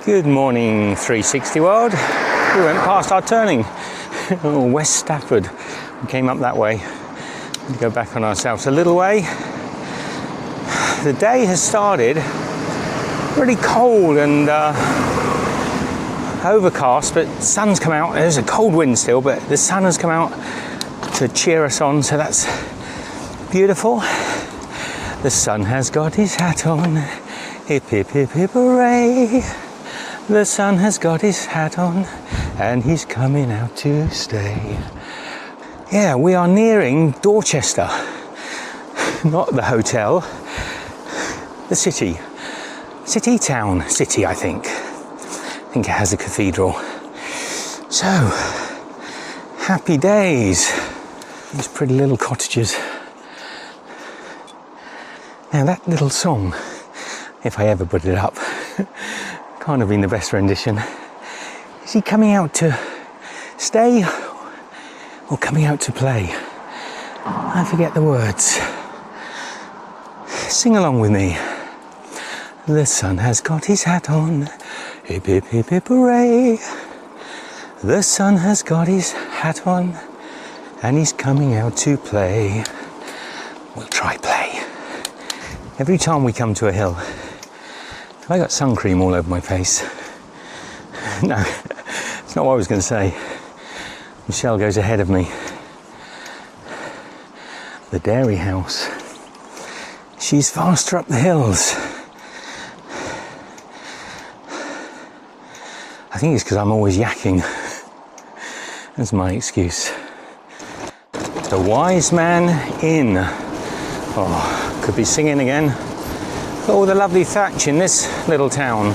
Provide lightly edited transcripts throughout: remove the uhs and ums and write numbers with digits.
Good morning, 360 World. We went past our turning, West Stafford. We came up that way. We go back on ourselves a little way. The day has started really cold and overcast, but the sun's come out. There's a cold wind still, but the sun has come out to cheer us on, so that's beautiful. The sun has got his hat on. Hip, hip, hip, hip, hooray. The sun has got his hat on and he's coming out to stay. Yeah, we are nearing Dorchester. Not the hotel, the city. City town, city I think. I think it has a cathedral. So, happy days. These pretty little cottages. Now that little song, if I ever put it up, can't have been the best rendition. Is he coming out to stay or coming out to play? I forget the words. Sing along with me. The sun has got his hat on. Hip, hip, hip, hip, hooray. The sun has got his hat on and he's coming out to play. We'll try play. Every time we come to a hill, I got sun cream all over my face. No, it's not what I was going to say. Michelle goes ahead of me. The dairy house. She's faster up the hills. I think it's because I'm always yakking. That's my excuse. The Wise Man Inn. Oh, could be singing again. Oh, the lovely thatch in this little town.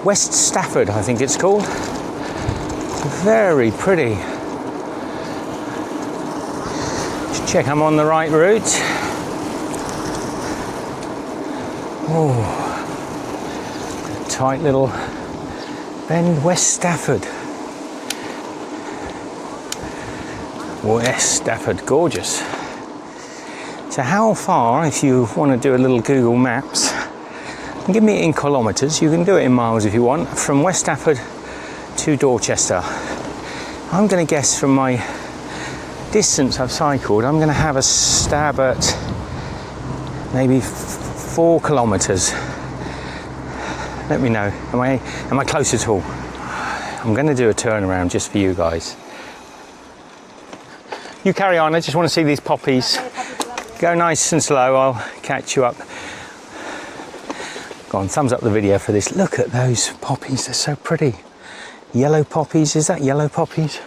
West Stafford, I think it's called. Very pretty. Just check I'm on the right route. Oh, tight little bend, West Stafford. West Stafford, gorgeous. So how far, if you want to do a little Google Maps, and give me it in kilometres, you can do it in miles if you want, from West Stafford to Dorchester. I'm going to guess from my distance I've cycled, I'm going to have a stab at maybe 4 kilometres. Let me know, am I close at all? I'm going to do a turnaround just for you guys. You carry on, I just want to see these poppies. Go nice and slow, I'll catch you up. Go on, thumbs up the video for this. Look at those poppies, they're so pretty. Yellow poppies, is that yellow poppies?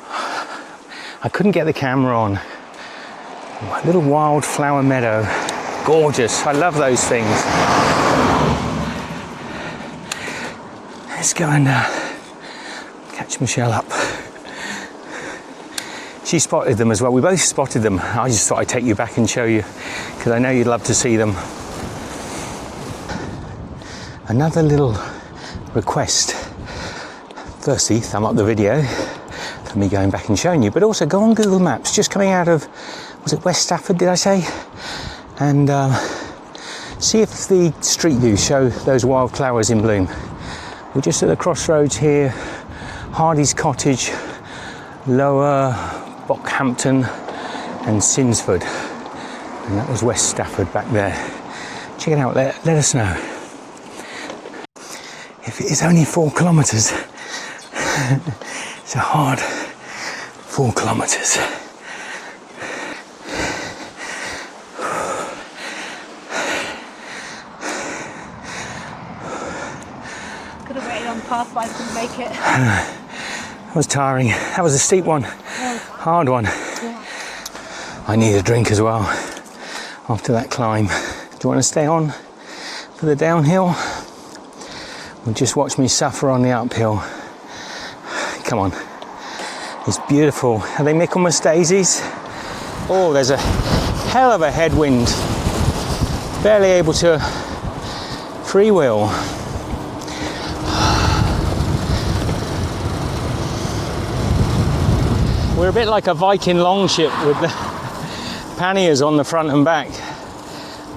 I couldn't get the camera on. A little wildflower meadow. Gorgeous, I love those things. Let's go and catch Michelle up. She spotted them as well. We both spotted them. I just thought I'd take you back and show you because I know you'd love to see them. Another little request. Firstly, thumb up the video for me going back and showing you, but also go on Google Maps. Just coming out of, was it West Stafford, did I say? And see if the street views show those wildflowers in bloom. We're just at the crossroads here. Hardy's Cottage, Lower Bockhampton and Sinsford, and that was West Stafford back there. Check it out, let us know if it is only 4 kilometres. It's a hard 4 kilometres. Could have waited on the path, but I couldn't make it. That was tiring. That was a steep one. Hard one. Yeah. I need a drink as well after that climb. Do you want to stay on for the downhill? Or just watch me suffer on the uphill? Come on. It's beautiful. Are they Michaelmas daisies? Oh, there's a hell of a headwind. Barely able to freewheel. We're a bit like a Viking longship with the panniers on the front and back,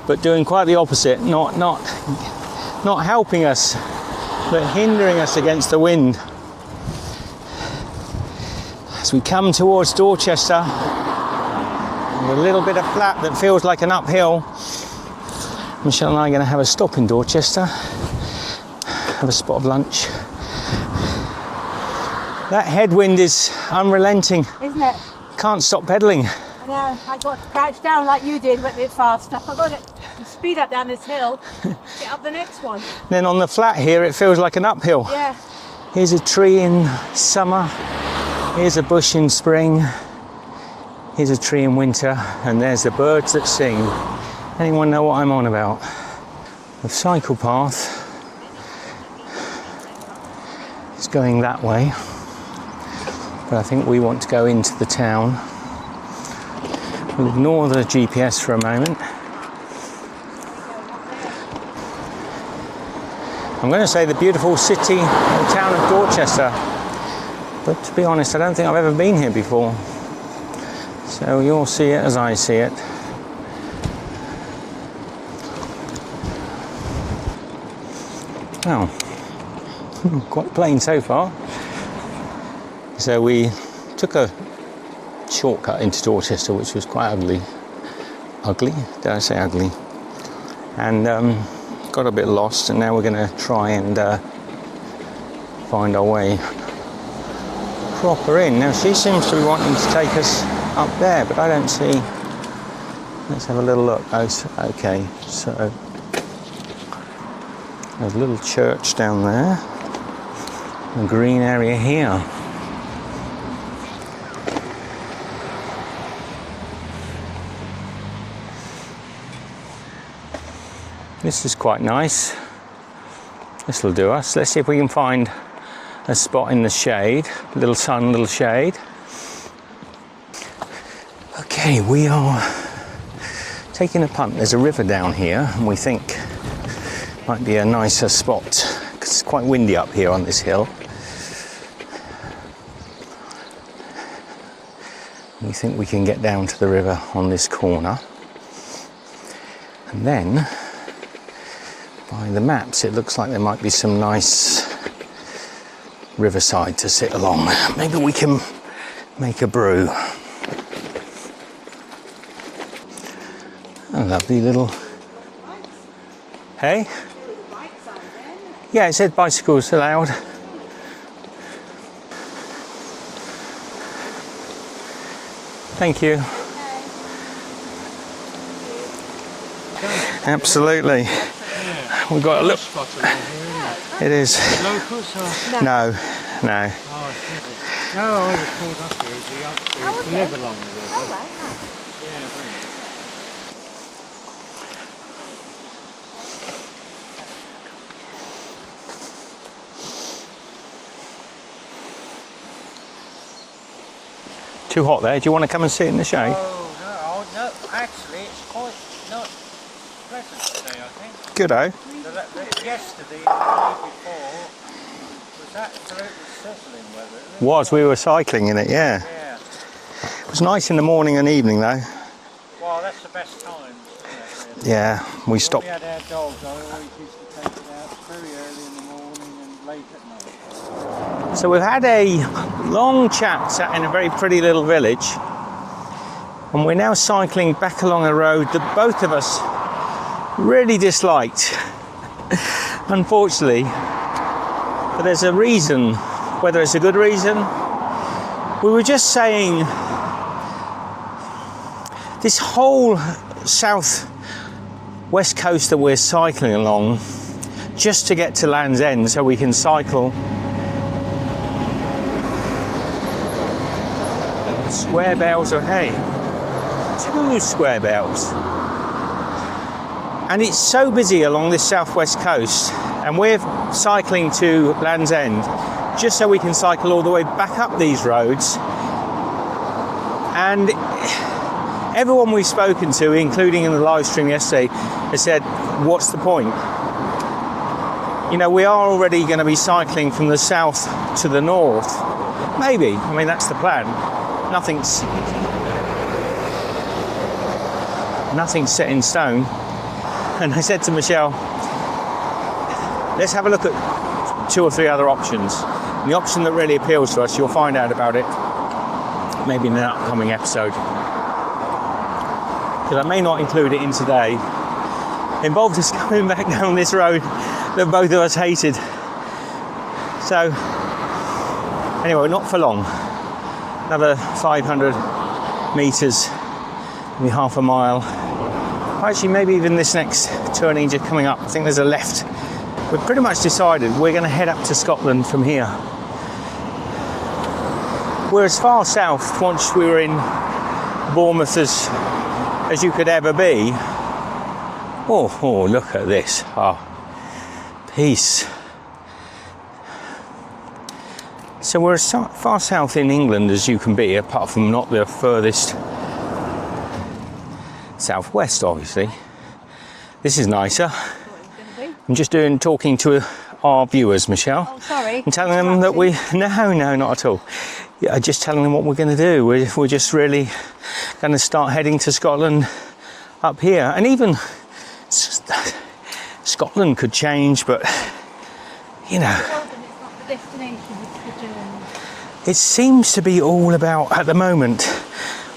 but doing quite the opposite, not not helping us, but hindering us against the wind. As we come towards Dorchester, with a little bit of flat that feels like an uphill, Michelle and I are going to have a stop in Dorchester, have a spot of lunch. That headwind is unrelenting. Isn't it? Can't stop pedalling. I know. I got to crouch down like you did, went a bit faster. I got to speed up down this hill, get up the next one. Then on the flat here, it feels like an uphill. Yeah. Here's a tree in summer. Here's a bush in spring. Here's a tree in winter. And there's the birds that sing. Anyone know what I'm on about? The cycle path is going that way. But I think we want to go into the town. We'll ignore the GPS for a moment. I'm going to say the beautiful city and town of Dorchester, but to be honest, I don't think I've ever been here before. So you'll see it as I see it. Oh, quite plain so far. So we took a shortcut into Dorchester, which was quite ugly. Ugly? Did I say ugly? And got a bit lost, and now we're going to try and find our way proper in. Now she seems to be wanting to take us up there, but I don't see. Let's have a little look. Oh, okay, so there's a little church down there, a green area here. This is quite nice. This will do us. Let's see if we can find a spot in the shade. Little sun, little shade. Okay, we are taking a punt. There's a river down here, and we think might be a nicer spot because it's quite windy up here on this hill. We think we can get down to the river on this corner, and then by the maps it looks like there might be some nice riverside to sit along. Maybe we can make a brew. A lovely little... Hey? Yeah, it said bicycles allowed. Thank you. Absolutely. We've got a look. It is. Locals or? No. Oh, I think no, I was called up here. We live along the river. Oh, right. Yeah, very Too hot there. Do you want to come and sit in the shade? Oh, no, actually, it's quite not pleasant today, I think. Good-o. Yesterday, the day before, was absolutely sizzling weather. We were cycling in it, yeah. Yeah. It was nice in the morning and evening though. Well, that's the best times, isn't it, really? Yeah, we When stopped. we had our dogs, I always used to take it out very early in the morning and late at night. So we've had a long chat sat in a very pretty little village, and we're now cycling back along a road that both of us really disliked, unfortunately. But there's a reason, whether it's a good reason. We were just saying this whole south west coast that we're cycling along, just to get to Land's End so we can cycle square bales of hay. 2 square bales. And it's so busy along this southwest coast, and we're cycling to Land's End just so we can cycle all the way back up these roads. And everyone we've spoken to, including in the live stream yesterday, has said, what's the point? You know, we are already going to be cycling from the south to the north. Maybe. I mean, that's the plan. Nothing's set in stone. And I said to Michelle, let's have a look at 2 or 3 other options. And the option that really appeals to us, you'll find out about it maybe in an upcoming episode, because I may not include it in today, involved us coming back down this road that both of us hated. So anyway, not for long. Another 500 metres, maybe half a mile. Actually, maybe even this next turning just coming up. I think there's a left. We've pretty much decided we're going to head up to Scotland from here. We're as far south once we were in Bournemouth as you could ever be. Oh, look at this. Oh, peace. So we're as far south in England as you can be, apart from not the furthest southwest, obviously. This is nicer. I'm just talking to our viewers, Michelle. Oh, sorry. And telling them that no, not at all. Yeah, just telling them what we're going to do. We're just really going to start heading to Scotland up here. And even Scotland could change, but you know, It's not the destination, it's the journey. it seems to be all about, at the moment,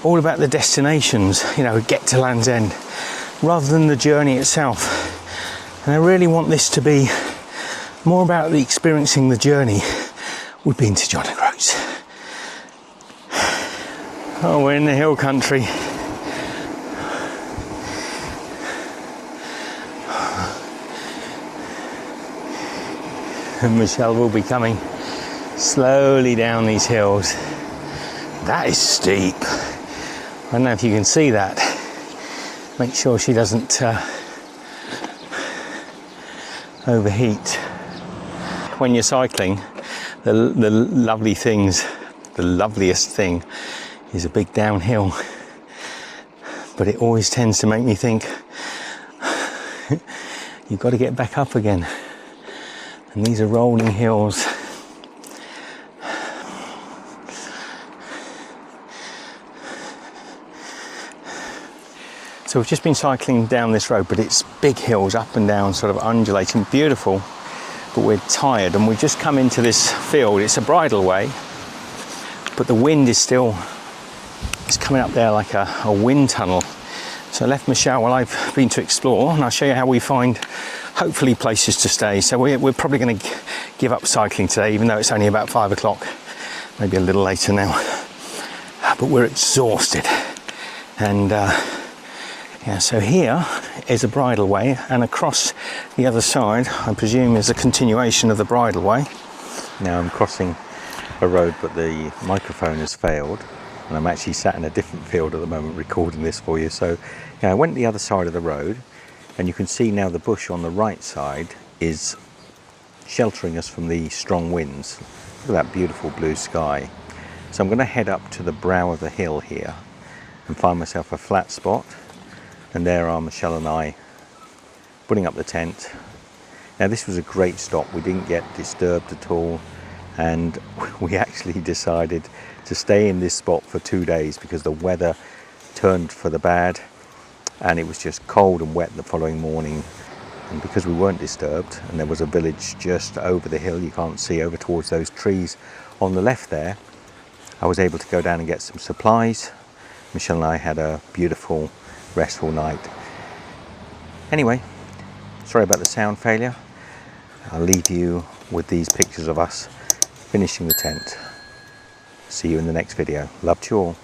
all about the destinations, you know, get to Land's End, rather than the journey itself. And I really want this to be more about the experiencing the journey. We've been to John O'Groats. Oh, we're in the hill country. And Michelle will be coming slowly down these hills. That is steep. I don't know if you can see that. Make sure she doesn't overheat. When you're cycling, the loveliest thing is a big downhill. But it always tends to make me think, you've got to get back up again. And these are rolling hills. So we've just been cycling down this road, but it's big hills, up and down, sort of undulating, beautiful, but we're tired, and we've just come into this field. It's a bridle way, but the wind is still, it's coming up there like a wind tunnel. So I left Michelle while I've been to explore, and I'll show you how we find, hopefully, places to stay. So we're probably going to give up cycling today, even though it's only about 5 o'clock, maybe a little later now. But we're exhausted. And yeah, so here is a bridle way, and across the other side, I presume, is a continuation of the bridle way. Now I'm crossing a road, but the microphone has failed, and I'm actually sat in a different field at the moment recording this for you. So I went the other side of the road, and you can see now the bush on the right side is sheltering us from the strong winds. Look at that beautiful blue sky. So I'm going to head up to the brow of the hill here and find myself a flat spot. And there are Michelle and I putting up the tent. Now this was a great stop. We didn't get disturbed at all. And we actually decided to stay in this spot for 2 days because the weather turned for the bad. And it was just cold and wet the following morning. And because we weren't disturbed, and there was a village just over the hill, you can't see over towards those trees on the left there, I was able to go down and get some supplies. Michelle and I had a beautiful, restful night. Anyway, sorry about the sound failure. I'll leave you with these pictures of us finishing the tent. See you in the next video. Love to you all.